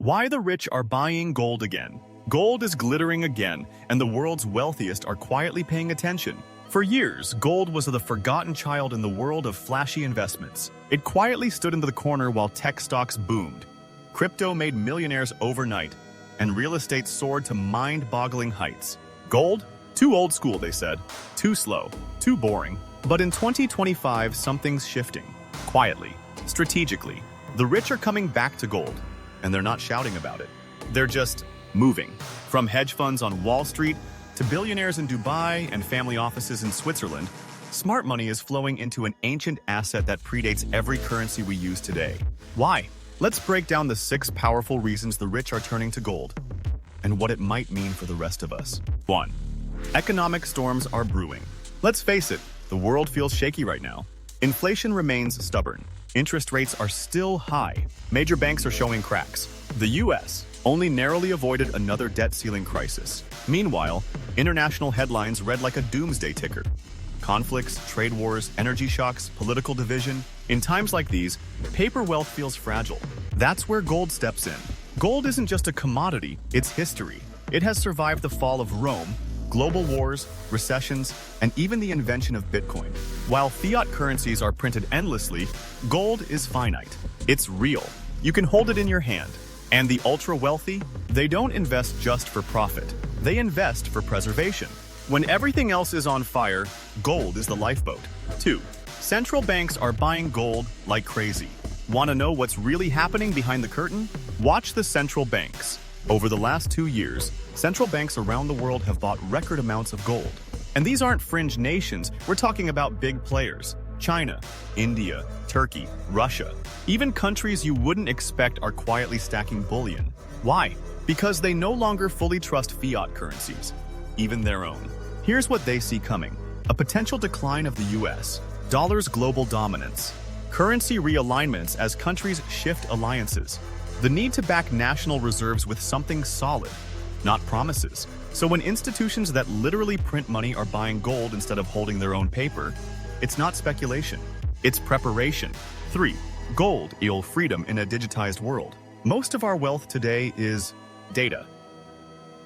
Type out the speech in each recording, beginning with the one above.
Why the rich are buying gold again. Gold is glittering again, and the world's wealthiest are quietly paying attention. For years, gold was the forgotten child in the world of flashy investments. It quietly stood in the corner while tech stocks boomed. Crypto made millionaires overnight, and real estate soared to mind-boggling heights. Gold? Too old school, they said. Too slow. Too boring. But in 2025, something's shifting. Quietly. Strategically. The rich are coming back to gold. And they're not shouting about it. They're just moving. From hedge funds on Wall Street to billionaires in Dubai and family offices in Switzerland, smart money is flowing into an ancient asset that predates every currency we use today. Why? Let's break down the 6 powerful reasons the rich are turning to gold and what it might mean for the rest of us. 1. Economic storms are brewing. Let's face it, the world feels shaky right now. Inflation remains stubborn. Interest rates are still high. Major banks are showing cracks. The US only narrowly avoided another debt ceiling crisis. Meanwhile, international headlines read like a doomsday ticker. Conflicts, trade wars, energy shocks, political division. In times like these, paper wealth feels fragile. That's where gold steps in. Gold isn't just a commodity, it's history. It has survived the fall of Rome, global wars, recessions, and even the invention of Bitcoin. While fiat currencies are printed endlessly, gold is finite. It's real. You can hold it in your hand. And the ultra-wealthy? They don't invest just for profit. They invest for preservation. When everything else is on fire, gold is the lifeboat. 2. Central banks are buying gold like crazy. Want to know what's really happening behind the curtain? Watch the central banks. Over the last 2 years, central banks around the world have bought record amounts of gold. And these aren't fringe nations, we're talking about big players. China, India, Turkey, Russia. Even countries you wouldn't expect are quietly stacking bullion. Why? Because they no longer fully trust fiat currencies, even their own. Here's what they see coming. A potential decline of the US, dollar's global dominance, currency realignments as countries shift alliances, the need to back national reserves with something solid, not promises. So when institutions that literally print money are buying gold instead of holding their own paper, it's not speculation, it's preparation. 3. Gold equals freedom in a digitized world. Most of our wealth today is data.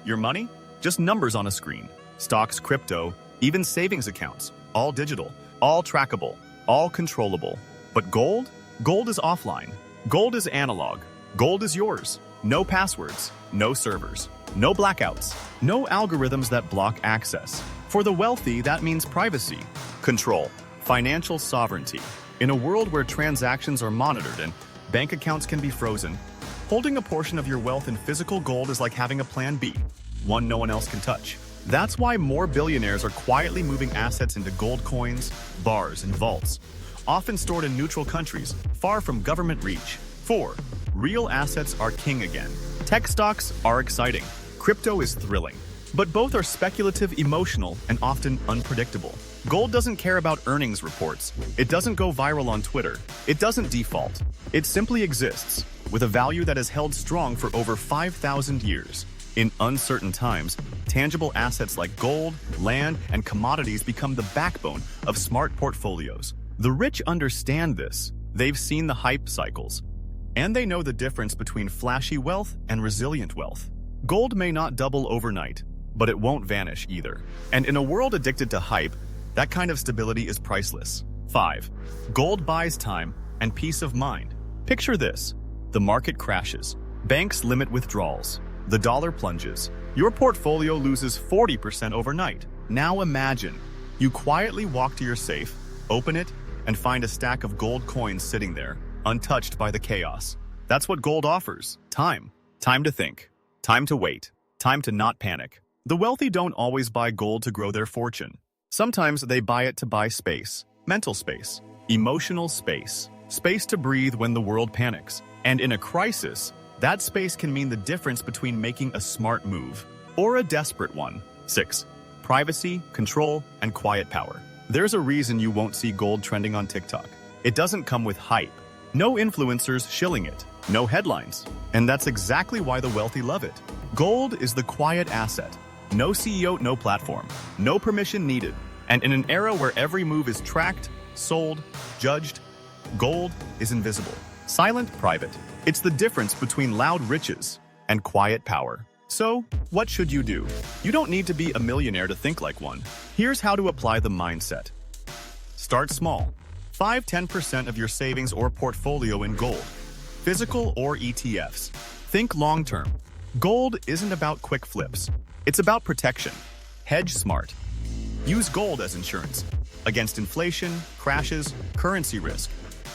Your money? Just numbers on a screen. Stocks, crypto, even savings accounts. All digital, all trackable, all controllable. But gold? Gold is offline. Gold is analog. Gold is yours. No passwords, no servers, no blackouts, no algorithms that block access. For the wealthy, that means privacy, control, financial sovereignty. In a world where transactions are monitored and bank accounts can be frozen, holding a portion of your wealth in physical gold is like having a plan B, one no one else can touch. That's why more billionaires are quietly moving assets into gold coins, bars, and vaults, often stored in neutral countries, far from government reach. 4. Real assets are king again. Tech stocks are exciting. Crypto is thrilling. But both are speculative, emotional, and often unpredictable. Gold doesn't care about earnings reports. It doesn't go viral on Twitter. It doesn't default. It simply exists, with a value that has held strong for over 5,000 years. In uncertain times, tangible assets like gold, land, and commodities become the backbone of smart portfolios. The rich understand this. They've seen the hype cycles. And they know the difference between flashy wealth and resilient wealth. Gold may not double overnight, but it won't vanish either. And in a world addicted to hype, that kind of stability is priceless. 5. Gold buys time and peace of mind. Picture this. The market crashes. Banks limit withdrawals. The dollar plunges. Your portfolio loses 40% overnight. Now imagine, you quietly walk to your safe, open it, and find a stack of gold coins sitting there, untouched by the chaos. That's what gold offers. Time. Time to think. Time to wait. Time to not panic. The wealthy don't always buy gold to grow their fortune. Sometimes they buy it to buy space, mental space, emotional space, space to breathe when the world panics. And in a crisis, that space can mean the difference between making a smart move or a desperate one. 6. Privacy, control, and quiet power. There's a reason you won't see gold trending on TikTok. It doesn't come with hype. No influencers shilling it. No headlines. And that's exactly why the wealthy love it. Gold is the quiet asset. No CEO, no platform. No permission needed. And in an era where every move is tracked, sold, judged, gold is invisible. Silent, private. It's the difference between loud riches and quiet power. So, what should you do? You don't need to be a millionaire to think like one. Here's how to apply the mindset. Start small. 5–10% of your savings or portfolio in gold, physical or ETFs. Think long-term. Gold isn't about quick flips. It's about protection. Hedge smart. Use gold as insurance against inflation, crashes, currency risk.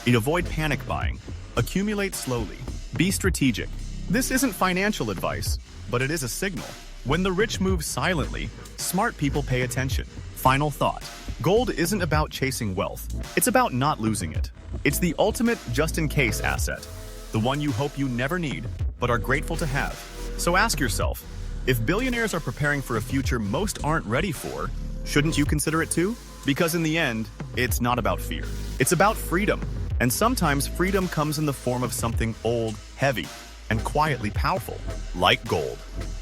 Avoid panic buying. Accumulate slowly. Be strategic. This isn't financial advice, but it is a signal. When the rich move silently, smart people pay attention. Final thought. Gold isn't about chasing wealth. It's about not losing it. It's the ultimate just-in-case asset. The one you hope you never need, but are grateful to have. So ask yourself, if billionaires are preparing for a future most aren't ready for, shouldn't you consider it too? Because in the end, it's not about fear. It's about freedom. And sometimes freedom comes in the form of something old, heavy, and quietly powerful, like gold.